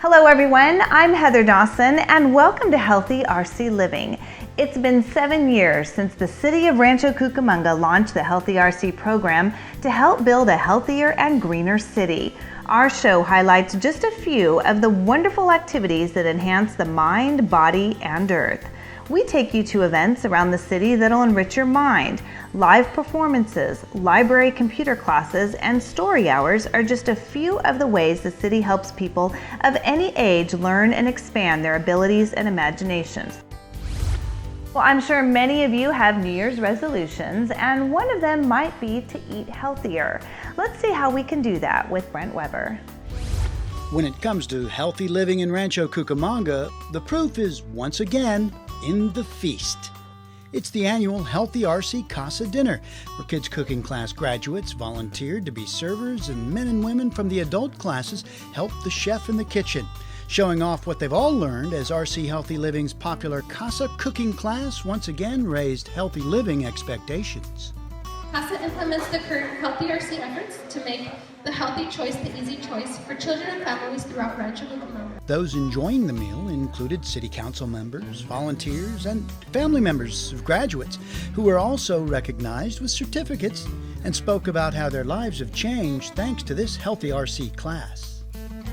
Hello everyone, I'm Heather Dawson and welcome to Healthy RC Living. It's been 7 years since the city of Rancho Cucamonga launched the Healthy RC program to help build a healthier and greener city. Our show highlights just a few of the wonderful activities that enhance the mind, body, and earth. We take you to events around the city that'll enrich your mind. Live performances, library computer classes, and story hours are just a few of the ways the city helps people of any age learn and expand their abilities and imaginations. Well, I'm sure many of you have New Year's resolutions, and one of them might be to eat healthier. Let's see how we can do that with Brent Weber. When it comes to healthy living in Rancho Cucamonga, the proof is once again in the feast. It's the annual Healthy RC Casa dinner, where kids cooking class graduates volunteered to be servers, and men and women from the adult classes helped the chef in the kitchen, showing off what they've all learned as RC Healthy Living's popular Casa cooking class once again raised healthy living expectations. Casa implements the current Healthy RC efforts to make the healthy choice the easy choice for children and families throughout Rancho Cucamonga. Those enjoying the meal included city council members, volunteers, and family members of graduates who were also recognized with certificates and spoke about how their lives have changed thanks to this Healthy RC class.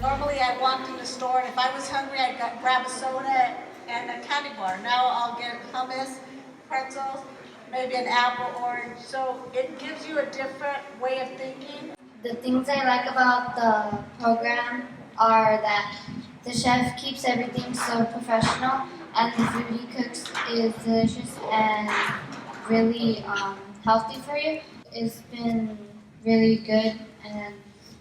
Normally I walked in the store and if I was hungry I'd grab a soda and a candy bar. Now I'll get hummus, pretzels, maybe an apple, orange. So it gives you a different way of thinking. The things I like about the program are that the chef keeps everything so professional and the food he cooks is delicious and really healthy for you. It's been really good and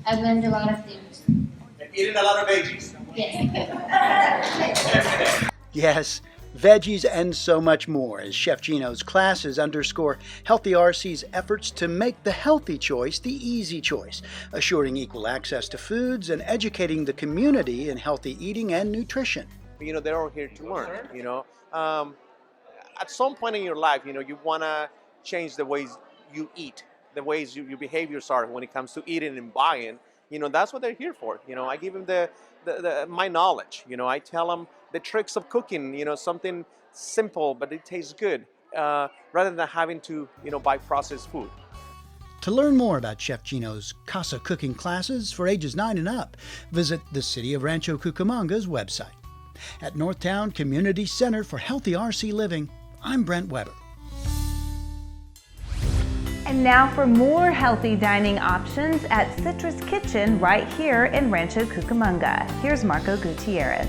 I've learned a lot of things. And eating a lot of veggies. Yes. Yes, veggies and so much more as Chef Gino's classes underscore Healthy RC's efforts to make the healthy choice the easy choice, assuring equal access to foods and educating the community in healthy eating and nutrition. You know, they're all here to learn, you know. At some point in your life, you know, you want to change the ways you eat, the ways your behaviors are when it comes to eating and buying. You know, that's what they're here for. You know, I give them my knowledge. You know, I tell them the tricks of cooking, you know, something simple, but it tastes good, rather than having to, you know, buy processed food. To learn more about Chef Gino's Casa cooking classes for ages 9 and up, visit the City of Rancho Cucamonga's website. At Northtown Community Center for Healthy RC Living, I'm Brent Weber. And now for more healthy dining options at Citrus Kitchen right here in Rancho Cucamonga. Here's Marco Gutierrez.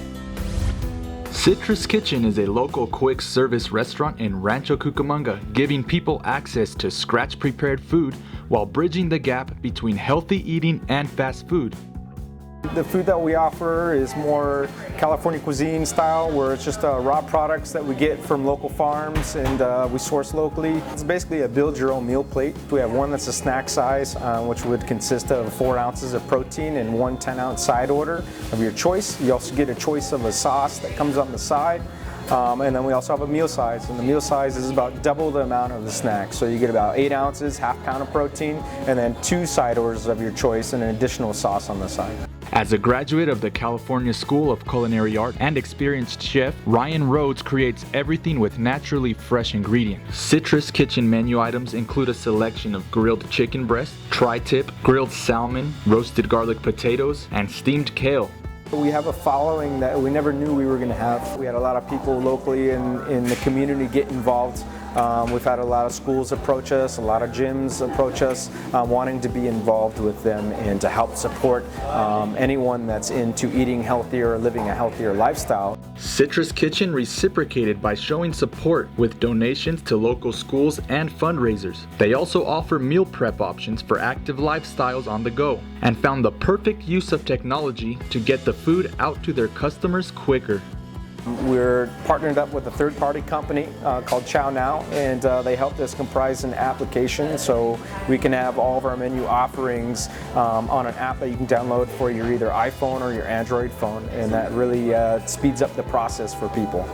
Citrus Kitchen is a local quick service restaurant in Rancho Cucamonga, giving people access to scratch-prepared food while bridging the gap between healthy eating and fast food. The food that we offer is more California cuisine style, where it's just raw products that we get from local farms and we source locally. It's basically a build your own meal plate. We have one that's a snack size, which would consist of 4 ounces of protein and 1 10-ounce side order of your choice. You also get a choice of a sauce that comes on the side. And then we also have a meal size, and the meal size is about double the amount of the snack. So you get about 8 ounces, half pound of protein, and then 2 side orders of your choice and an additional sauce on the side. As a graduate of the California School of Culinary Art and experienced chef, Ryan Rhodes creates everything with naturally fresh ingredients. Citrus Kitchen menu items include a selection of grilled chicken breast, tri-tip, grilled salmon, roasted garlic potatoes, and steamed kale. We have a following that we never knew we were going to have. We had a lot of people locally in the community get involved. We've had a lot of schools approach us, a lot of gyms approach us, wanting to be involved with them and to help support anyone that's into eating healthier or living a healthier lifestyle. Citrus Kitchen reciprocated by showing support with donations to local schools and fundraisers. They also offer meal prep options for active lifestyles on the go, and found the perfect use of technology to get the food out to their customers quicker. We're partnered up with a third-party company called Chow Now, and they helped us comprise an application so we can have all of our menu offerings on an app that you can download for your either iPhone or your Android phone, and that really speeds up the process for people.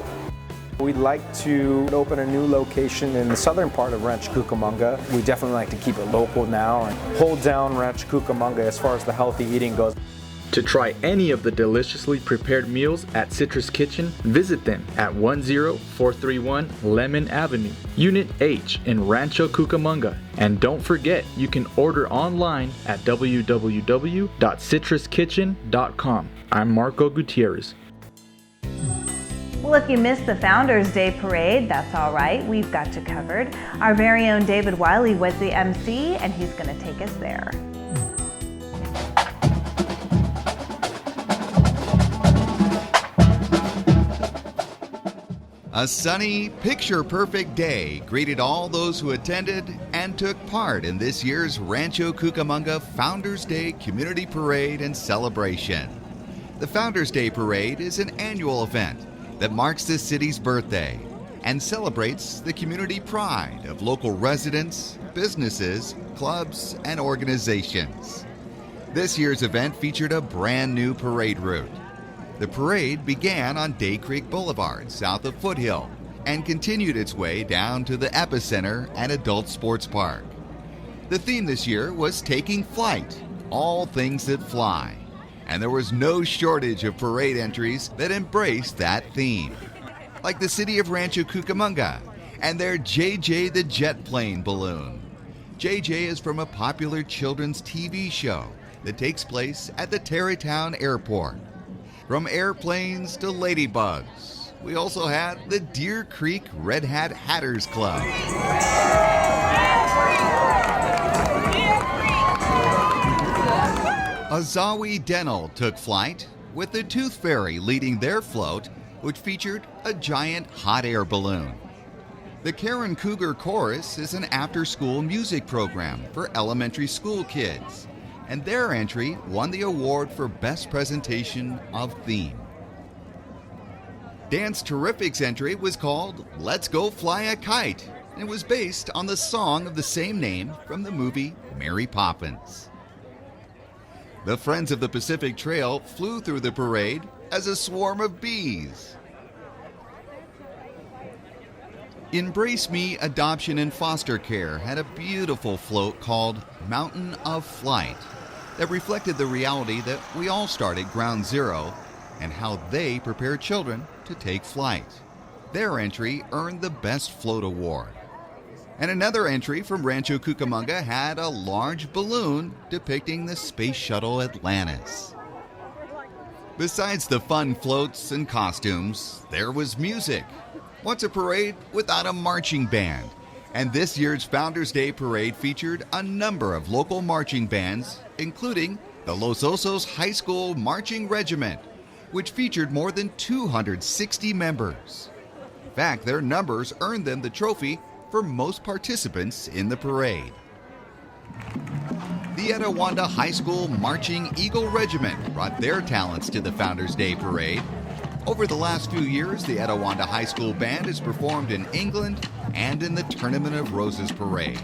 We'd like to open a new location in the southern part of Rancho Cucamonga. We definitely like to keep it local now and hold down Rancho Cucamonga as far as the healthy eating goes. To try any of the deliciously prepared meals at Citrus Kitchen, visit them at 10431 Lemon Avenue, Unit H in Rancho Cucamonga. And don't forget, you can order online at www.citruskitchen.com. I'm Marco Gutierrez. Well, if you missed the Founders Day Parade, that's all right. We've got you covered. Our very own David Wiley was the MC, and he's going to take us there. A sunny, picture-perfect day greeted all those who attended and took part in this year's Rancho Cucamonga Founders Day Community Parade and Celebration. The Founders Day Parade is an annual event that marks the city's birthday and celebrates the community pride of local residents, businesses, clubs, and organizations. This year's event featured a brand new parade route. The parade began on Day Creek Boulevard, south of Foothill, and continued its way down to the Epicenter and Adult Sports Park. The theme this year was Taking Flight, All Things That Fly, and there was no shortage of parade entries that embraced that theme, like the city of Rancho Cucamonga and their JJ the Jet Plane balloon. JJ is from a popular children's TV show that takes place at the Tarrytown Airport. From airplanes to ladybugs, we also had the Deer Creek Red Hat Hatters Club. Azawi Dental took flight, with the Tooth Fairy leading their float, which featured a giant hot air balloon. The Karen Cougar Chorus is an after-school music program for elementary school kids, and their entry won the award for Best Presentation of Theme. Dance Terrific's entry was called Let's Go Fly a Kite, and it was based on the song of the same name from the movie Mary Poppins. The Friends of the Pacific Trail flew through the parade as a swarm of bees. Embrace Me Adoption and Foster Care had a beautiful float called Mountain of Flight that reflected the reality that we all start at ground zero and how they prepare children to take flight. Their entry earned the Best Float Award. And another entry from Rancho Cucamonga had a large balloon depicting the Space Shuttle Atlantis. Besides the fun floats and costumes, there was music. What's a parade without a marching band? And this year's Founders Day Parade featured a number of local marching bands, including the Los Osos High School Marching Regiment, which featured more than 260 members. In fact, their numbers earned them the trophy for most participants in the parade. The Etiwanda High School Marching Eagle Regiment brought their talents to the Founders Day Parade. Over the last few years, the Etiwanda High School Band has performed in England and in the Tournament of Roses Parade.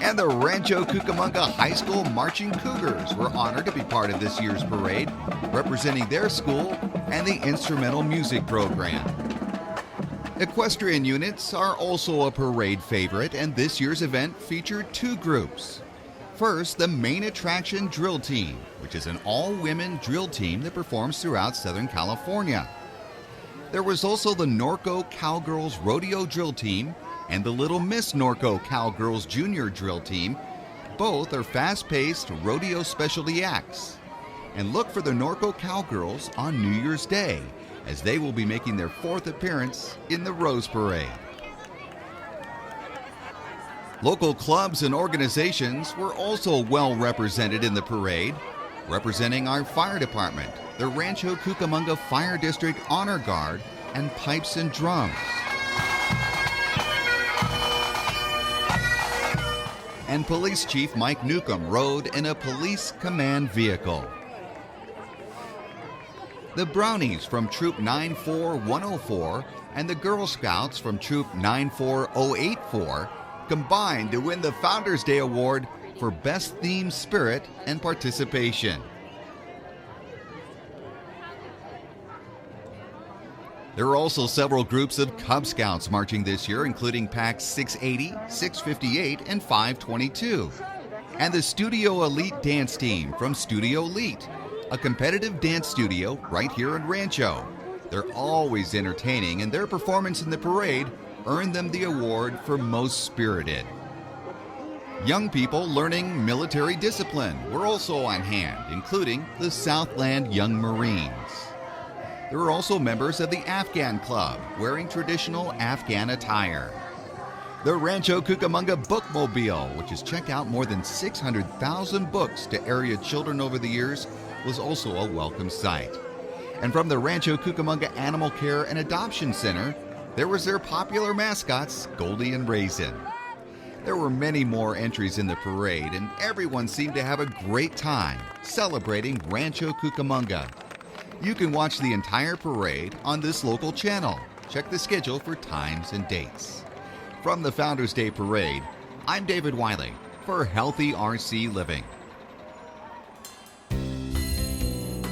And the Rancho Cucamonga High School Marching Cougars were honored to be part of this year's parade, representing their school and the instrumental music program. Equestrian units are also a parade favorite, and this year's event featured two groups. First, the Main Attraction Drill Team, which is an all-women drill team that performs throughout Southern California. There was also the Norco Cowgirls Rodeo Drill Team and the Little Miss Norco Cowgirls Junior Drill Team. Both are fast-paced rodeo specialty acts. And look for the Norco Cowgirls on New Year's Day, as they will be making their fourth appearance in the Rose Parade. Local clubs and organizations were also well represented in the parade, representing our fire department, the Rancho Cucamonga Fire District Honor Guard, and Pipes and Drums. And Police Chief Mike Newcomb rode in a police command vehicle. The Brownies from Troop 94104 and the Girl Scouts from Troop 94084 combined to win the Founders Day Award for Best Theme Spirit and Participation. There are also several groups of Cub Scouts marching this year, including Packs 680, 658, and 522. and the Studio Elite dance team from Studio Elite, a competitive dance studio right here in Rancho. They're always entertaining, and their performance in the parade earned them the award for Most Spirited. Young people learning military discipline were also on hand, including the Southland Young Marines. There were also members of the Afghan Club wearing traditional Afghan attire. The Rancho Cucamonga Bookmobile, which has checked out more than 600,000 books to area children over the years, was also a welcome sight. And from the Rancho Cucamonga Animal Care and Adoption Center, there was their popular mascots, Goldie and Raisin. There were many more entries in the parade, and everyone seemed to have a great time celebrating Rancho Cucamonga. You can watch the entire parade on this local channel. Check the schedule for times and dates. From the Founders Day Parade, I'm David Wiley for Healthy RC Living.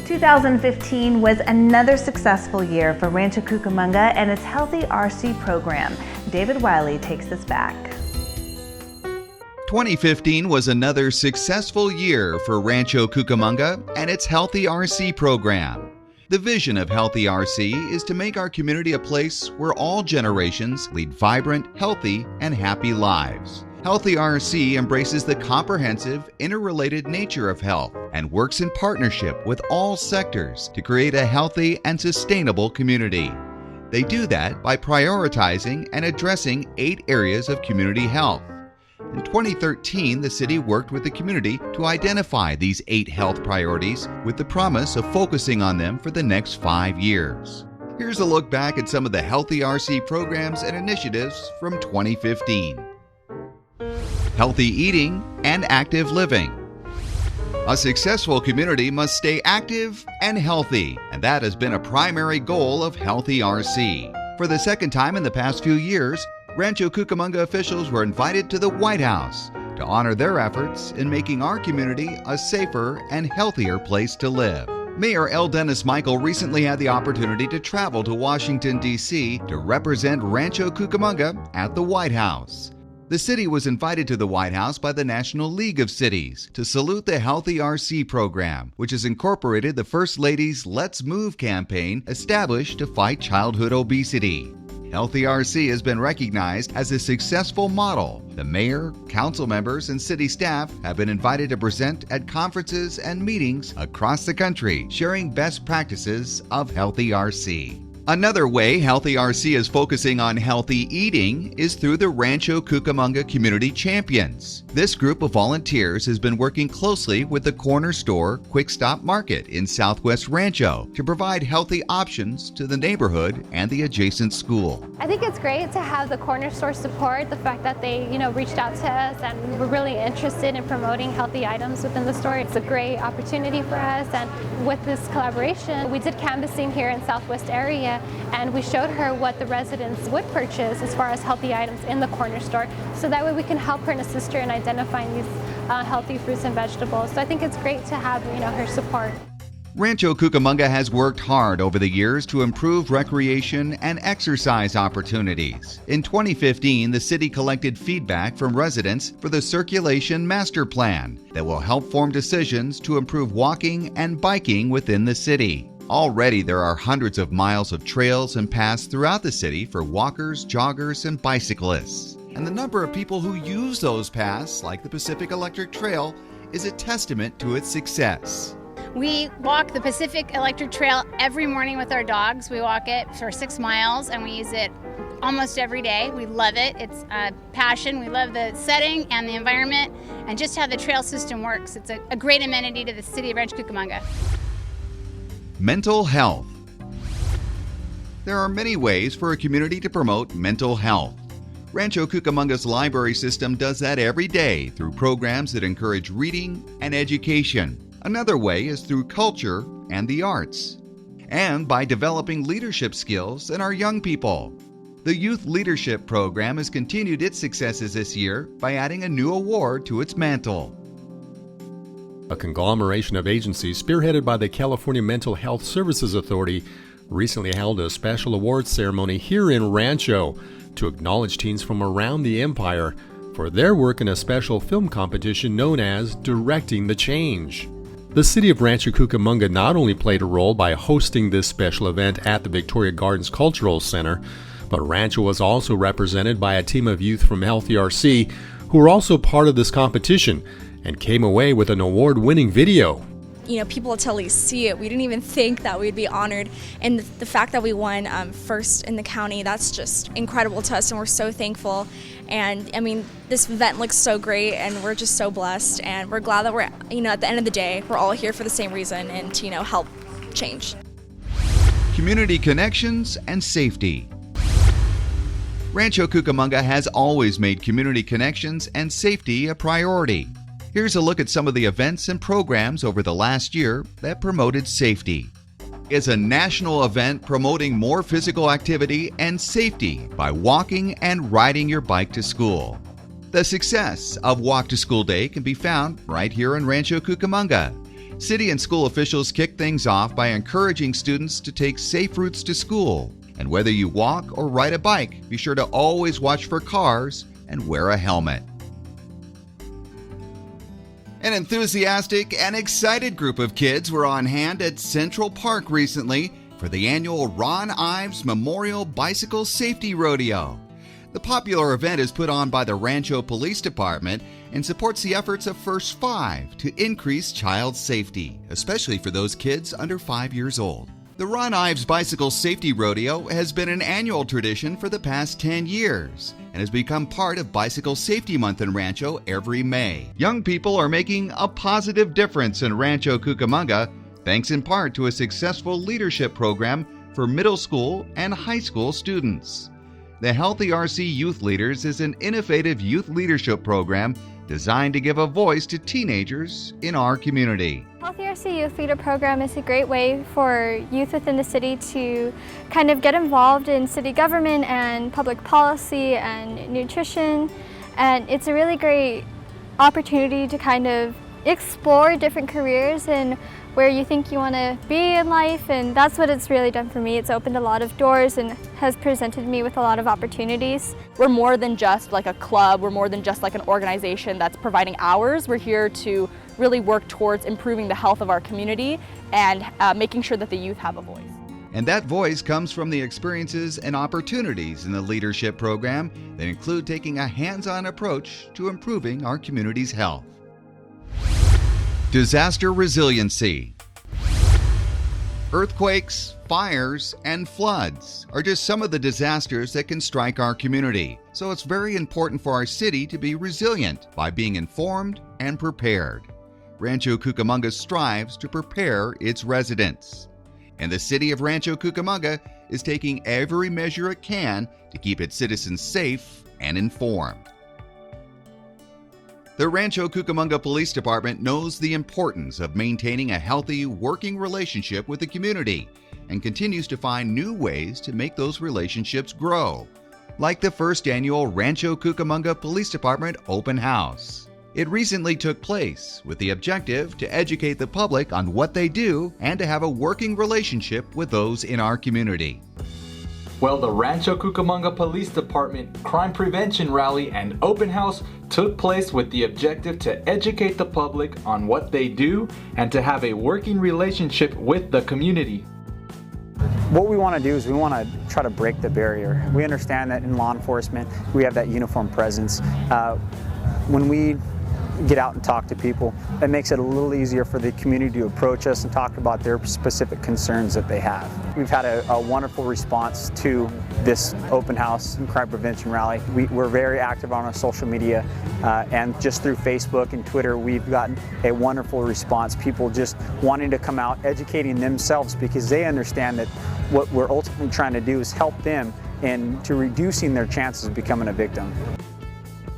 2015 was another successful year for Rancho Cucamonga and its Healthy RC program. David Wiley takes us back. 2015 was another successful year for Rancho Cucamonga and its Healthy RC program. The vision of Healthy RC is to make our community a place where all generations lead vibrant, healthy, and happy lives. Healthy RC embraces the comprehensive, interrelated nature of health and works in partnership with all sectors to create a healthy and sustainable community. They do that by prioritizing and addressing 8 areas of community health. In 2013, the city worked with the community to identify these 8 health priorities with the promise of focusing on them for the next 5 years. Here's a look back at some of the Healthy RC programs and initiatives from 2015. Healthy eating and active living. A successful community must stay active and healthy, and that has been a primary goal of Healthy RC. For the second time in the past few years, Rancho Cucamonga officials were invited to the White House to honor their efforts in making our community a safer and healthier place to live. Mayor L. Dennis Michael recently had the opportunity to travel to Washington, D.C. to represent Rancho Cucamonga at the White House. The city was invited to the White House by the National League of Cities to salute the Healthy RC program, which has incorporated the First Lady's Let's Move campaign established to fight childhood obesity. Healthy RC has been recognized as a successful model. The mayor, council members, and city staff have been invited to present at conferences and meetings across the country, sharing best practices of Healthy RC. Another way Healthy RC is focusing on healthy eating is through the Rancho Cucamonga Community Champions. This group of volunteers has been working closely with the Corner Store Quick Stop Market in Southwest Rancho to provide healthy options to the neighborhood and the adjacent school. I think it's great to have the Corner Store support, the fact that they, reached out to us and were really interested in promoting healthy items within the store. It's a great opportunity for us, and with this collaboration, we did canvassing here in Southwest area, and we showed her what the residents would purchase as far as healthy items in the Corner Store, so that way we can help her and assist her in identifying these healthy fruits and vegetables. So I think it's great to have her support. Rancho Cucamonga has worked hard over the years to improve recreation and exercise opportunities. In 2015, the city collected feedback from residents for the Circulation Master Plan that will help form decisions to improve walking and biking within the city. Already there are hundreds of miles of trails and paths throughout the city for walkers, joggers, and bicyclists. And the number of people who use those paths, like the Pacific Electric Trail, is a testament to its success. We walk the Pacific Electric Trail every morning with our dogs. We walk it for 6 miles and we use it almost every day. We love it. It's a passion. We love the setting and the environment and just how the trail system works. It's a great amenity to the city of Rancho Cucamonga. Mental health. There are many ways for a community to promote mental health. Rancho Cucamonga's library system does that every day through programs that encourage reading and education. Another way is through culture and the arts, and by developing leadership skills in our young people. The Youth Leadership Program has continued its successes this year by adding a new award to its mantle. A conglomeration of agencies spearheaded by the California Mental Health Services Authority recently held a special awards ceremony here in Rancho to acknowledge teens from around the empire for their work in a special film competition known as Directing the Change. The city of Rancho Cucamonga not only played a role by hosting this special event at the Victoria Gardens Cultural Center, but Rancho was also represented by a team of youth from Healthy RC who were also part of this competition and came away with an award-winning video. You know, people until they see it, we didn't even think that we'd be honored, and the fact that we won first in the county, that's just incredible to us, and we're so thankful. And I mean, this event looks so great, and we're just so blessed, and we're glad that we're, you know, at the end of the day, we're all here for the same reason, and to, you know, help change. Community connections and safety. Rancho Cucamonga has always made community connections and safety a priority. Here's a look at some of the events and programs over the last year that promoted safety. It's a national event promoting more physical activity and safety by walking and riding your bike to school. The success of Walk to School Day can be found right here in Rancho Cucamonga. City and school officials kick things off by encouraging students to take safe routes to school. And whether you walk or ride a bike, be sure to always watch for cars and wear a helmet. An enthusiastic and excited group of kids were on hand at Central Park recently for the annual Ron Ives Memorial Bicycle Safety Rodeo. The popular event is put on by the Rancho Police Department and supports the efforts of First 5 to increase child safety, especially for those kids under 5 years old. The Ron Ives Bicycle Safety Rodeo has been an annual tradition for the past 10 years and has become part of Bicycle Safety Month in Rancho every May. Young people are making a positive difference in Rancho Cucamonga, thanks in part to a successful leadership program for middle school and high school students. The Healthy RC Youth Leaders is an innovative youth leadership program designed to give a voice to teenagers in our community. Healthy RC Youth Leader Program is a great way for youth within the city to kind of get involved in city government and public policy and nutrition, and it's a really great opportunity to kind of explore different careers and where you think you want to be in life, and that's what it's really done for me. It's opened a lot of doors and has presented me with a lot of opportunities. We're more than just like a club, we're more than just like an organization that's providing hours. We're here to really work towards improving the health of our community and making sure that the youth have a voice. And that voice comes from the experiences and opportunities in the leadership program that include taking a hands-on approach to improving our community's health. Disaster resiliency. Earthquakes, fires, and floods are just some of the disasters that can strike our community. So it's very important for our city to be resilient by being informed and prepared. Rancho Cucamonga strives to prepare its residents. And the city of Rancho Cucamonga is taking every measure it can to keep its citizens safe and informed. The Rancho Cucamonga Police Department knows the importance of maintaining a healthy working relationship with the community and continues to find new ways to make those relationships grow, like the first annual Rancho Cucamonga Police Department Open House. It recently took place with the objective to educate the public on what they do and to have a working relationship with those in our community. Well, the Rancho Cucamonga Police Department Crime Prevention Rally and Open House took place with the objective to educate the public on what they do and to have a working relationship with the community. What we want to do is we want to try to break the barrier. We understand that in law enforcement, we have that uniform presence. When we get out and talk to people, it makes it a little easier for the community to approach us and talk about their specific concerns that they have. We've had a wonderful response to this open house and crime prevention rally. We're very active on our social media and just through Facebook and Twitter, we've gotten a wonderful response. People just wanting to come out, educating themselves because they understand that what we're ultimately trying to do is help them and to reducing their chances of becoming a victim.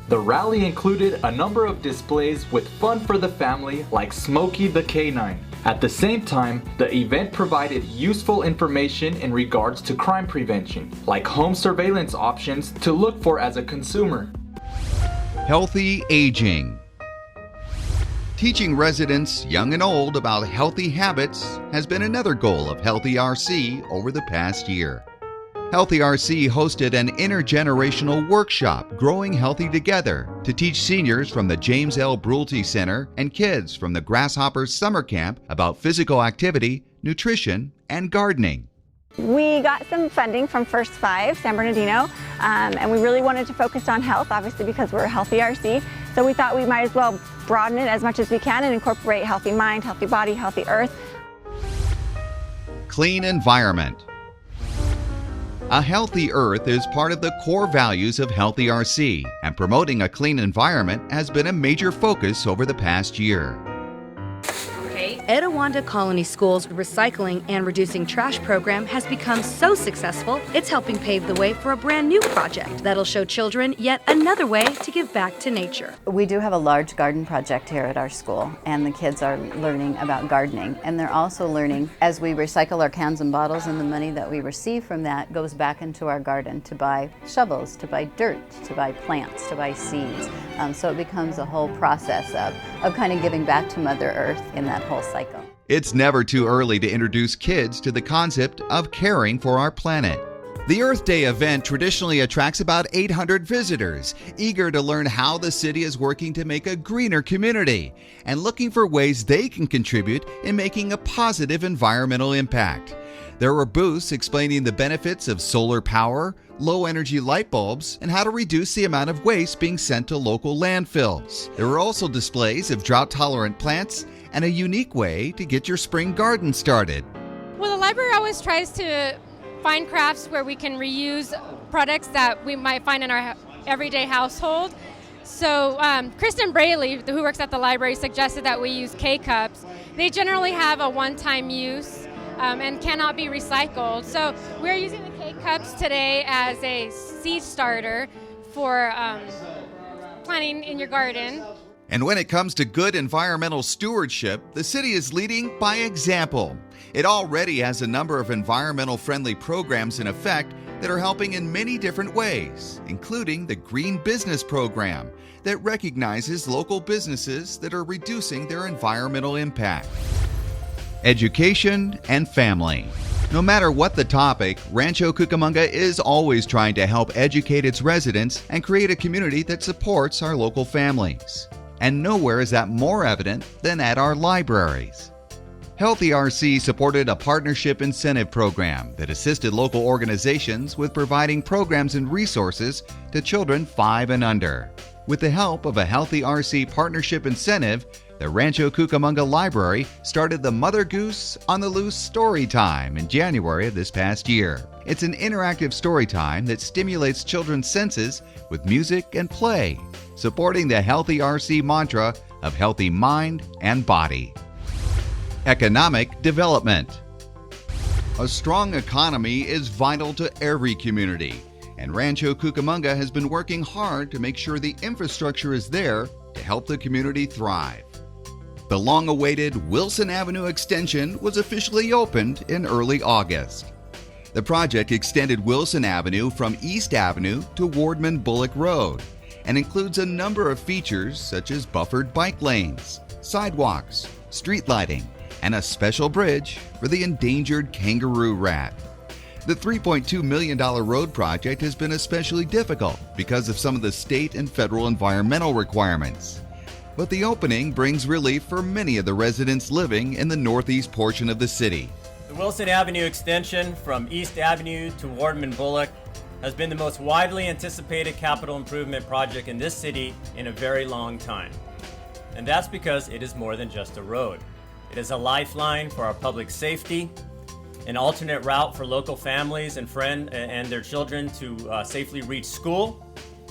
The rally included a number of displays with fun for the family like Smokey the Canine. At the same time, the event provided useful information in regards to crime prevention, like home surveillance options to look for as a consumer. Healthy aging. Teaching residents, young and old, about healthy habits has been another goal of Healthy RC over the past year. Healthy RC hosted an intergenerational workshop, Growing Healthy Together, to teach seniors from the James L. Brulte Center and kids from the Grasshoppers Summer Camp about physical activity, nutrition, and gardening. We got some funding from First Five, San Bernardino, and we really wanted to focus on health, obviously because we're a Healthy RC. So we thought we might as well broaden it as much as we can and incorporate healthy mind, healthy body, healthy earth. Clean environment. A healthy earth is part of the core values of Healthy RC, and promoting a clean environment has been a major focus over the past year. Etiwanda Colony School's recycling and reducing trash program has become so successful, it's helping pave the way for a brand new project that'll show children yet another way to give back to nature. We do have a large garden project here at our school, and the kids are learning about gardening, and they're also learning as we recycle our cans and bottles, and the money that we receive from that goes back into our garden to buy shovels, to buy dirt, to buy plants, to buy seeds. So it becomes a whole process of kind of giving back to Mother Earth in that whole cycle. It's never too early to introduce kids to the concept of caring for our planet. The Earth Day event traditionally attracts about 800 visitors, eager to learn how the city is working to make a greener community and looking for ways they can contribute in making a positive environmental impact. There were booths explaining the benefits of solar power, low-energy light bulbs, and how to reduce the amount of waste being sent to local landfills. There were also displays of drought-tolerant plants and a unique way to get your spring garden started. Well, the library always tries to find crafts where we can reuse products that we might find in our everyday household. So Kristen Braley, who works at the library, suggested that we use K-cups. They generally have a one-time use and cannot be recycled. So we're using the K-cups today as a seed starter for planting in your garden. And when it comes to good environmental stewardship, the city is leading by example. It already has a number of environmental-friendly programs in effect that are helping in many different ways, including the Green Business Program that recognizes local businesses that are reducing their environmental impact. Education and family. No matter what the topic, Rancho Cucamonga is always trying to help educate its residents and create a community that supports our local families. And nowhere is that more evident than at our libraries. Healthy RC supported a partnership incentive program that assisted local organizations with providing programs and resources to children 5 and under. With the help of a Healthy RC partnership incentive, the Rancho Cucamonga Library started the Mother Goose on the Loose story time in January of this past year. It's an interactive story time that stimulates children's senses with music and play, supporting the Healthy RC mantra of healthy mind and body. Economic development. A strong economy is vital to every community, and Rancho Cucamonga has been working hard to make sure the infrastructure is there to help the community thrive. The long-awaited Wilson Avenue extension was officially opened in early August. The project extended Wilson Avenue from East Avenue to Wardman Bullock Road and includes a number of features such as buffered bike lanes, sidewalks, street lighting, and a special bridge for the endangered kangaroo rat. The $3.2 million road project has been especially difficult because of some of the state and federal environmental requirements. But the opening brings relief for many of the residents living in the northeast portion of the city. The Wilson Avenue extension from East Avenue to Wardman Bullock has been the most widely anticipated capital improvement project in this city in a very long time. And that's because it is more than just a road. It is a lifeline for our public safety, an alternate route for local families and friends and their children to safely reach school,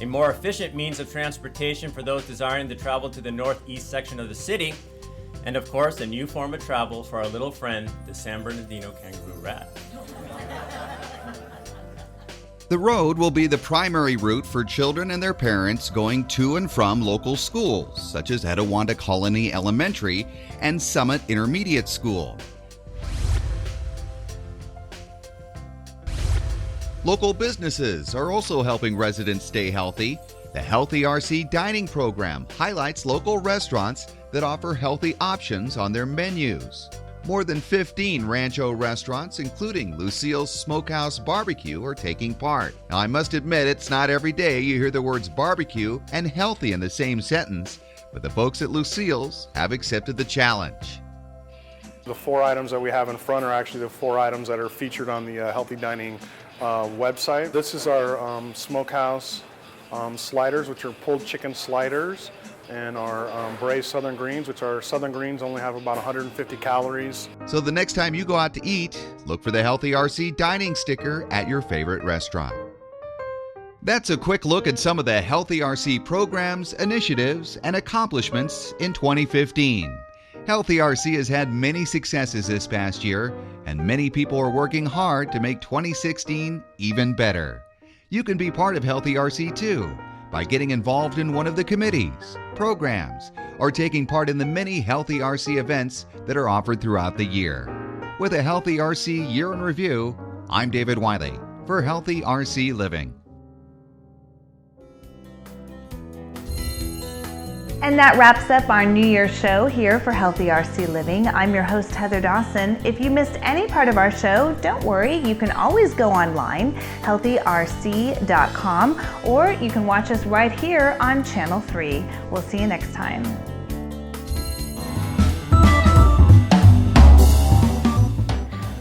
a more efficient means of transportation for those desiring to travel to the northeast section of the city, and of course, a new form of travel for our little friend, the San Bernardino kangaroo rat. The road will be the primary route for children and their parents going to and from local schools, such as Etiwanda Colony Elementary and Summit Intermediate School. Local businesses are also helping residents stay healthy. The Healthy RC Dining Program highlights local restaurants that offer healthy options on their menus. More than 15 Rancho restaurants, including Lucille's Smokehouse Barbecue, are taking part. Now, I must admit, it's not every day you hear the words barbecue and healthy in the same sentence, but the folks at Lucille's have accepted the challenge. The 4 items that we have in front are actually the 4 items that are featured on the Healthy Dining website. This is our Smokehouse sliders, which are pulled chicken sliders, and our braised southern greens, which are southern greens only have about 150 calories. So the next time you go out to eat, look for the Healthy RC dining sticker at your favorite restaurant. That's a quick look at some of the Healthy RC programs, initiatives, and accomplishments in 2015. Healthy RC has had many successes this past year, and many people are working hard to make 2016 even better. You can be part of Healthy RC too, by getting involved in one of the committees, programs, or taking part in the many Healthy RC events that are offered throughout the year. With a Healthy RC Year in Review, I'm David Wiley for Healthy RC Living. And that wraps up our New Year's show here for Healthy RC Living. I'm your host, Heather Dawson. If you missed any part of our show, don't worry. You can always go online, healthyrc.com, or you can watch us right here on Channel 3. We'll see you next time.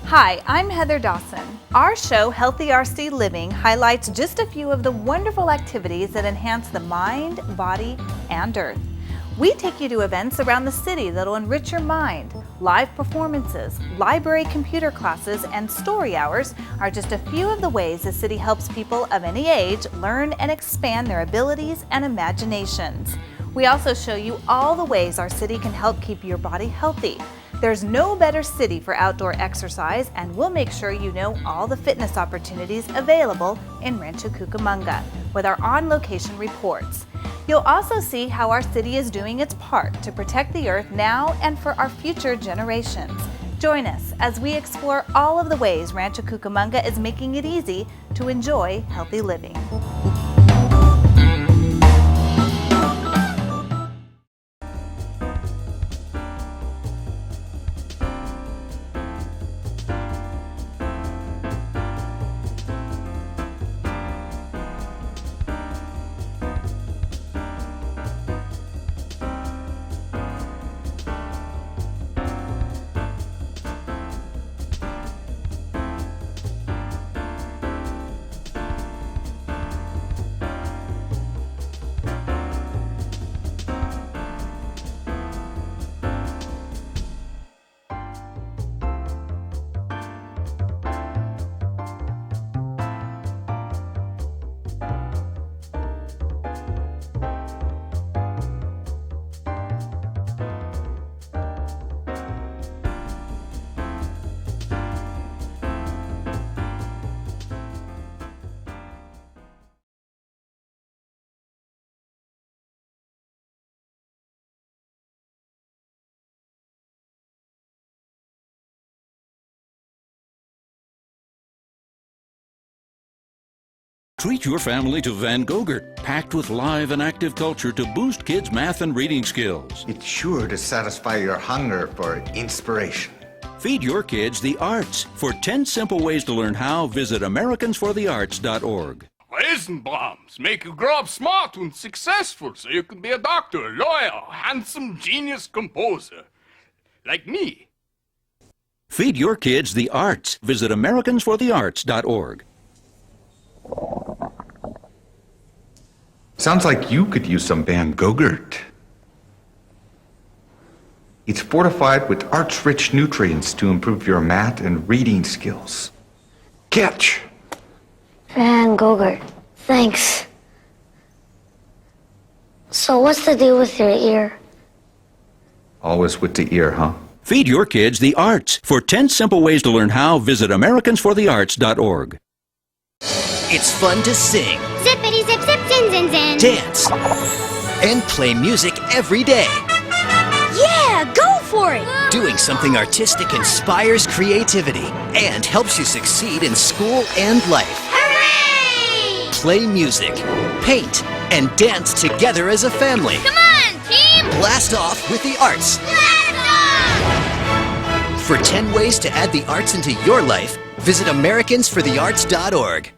Hi, I'm Heather Dawson. Our show, Healthy RC Living, highlights just a few of the wonderful activities that enhance the mind, body, and earth. We take you to events around the city that'll enrich your mind. Live performances, library computer classes, and story hours are just a few of the ways the city helps people of any age learn and expand their abilities and imaginations. We also show you all the ways our city can help keep your body healthy. There's no better city for outdoor exercise, and we'll make sure you know all the fitness opportunities available in Rancho Cucamonga with our on-location reports. You'll also see how our city is doing its part to protect the earth now and for our future generations. Join us as we explore all of the ways Rancho Cucamonga is making it easy to enjoy healthy living. Treat your family to Van Gogurt, packed with live and active culture to boost kids' math and reading skills. It's sure to satisfy your hunger for inspiration. Feed your kids the arts. For 10 simple ways to learn how, visit AmericansForTheArts.org. Eisenbahns make you grow up smart and successful so you can be a doctor, lawyer, handsome, genius composer. Like me. Feed your kids the arts. Visit AmericansForTheArts.org. Sounds like you could use some Van Gogurt. It's fortified with arts-rich nutrients to improve your math and reading skills. Catch! Van Gogurt, thanks. So what's the deal with your ear? Always with the ear, huh? Feed your kids the arts. For 10 simple ways to learn how, visit AmericansForTheArts.org. It's fun to sing, Zippity zip zip zin zin zin. dance, and play music every day. Yeah, go for it! Doing something artistic inspires creativity and helps you succeed in school and life. Hooray! Play music, paint, and dance together as a family. Come on, team! Blast off with the arts. Blast off! For 10 ways to add the arts into your life, visit AmericansForTheArts.org.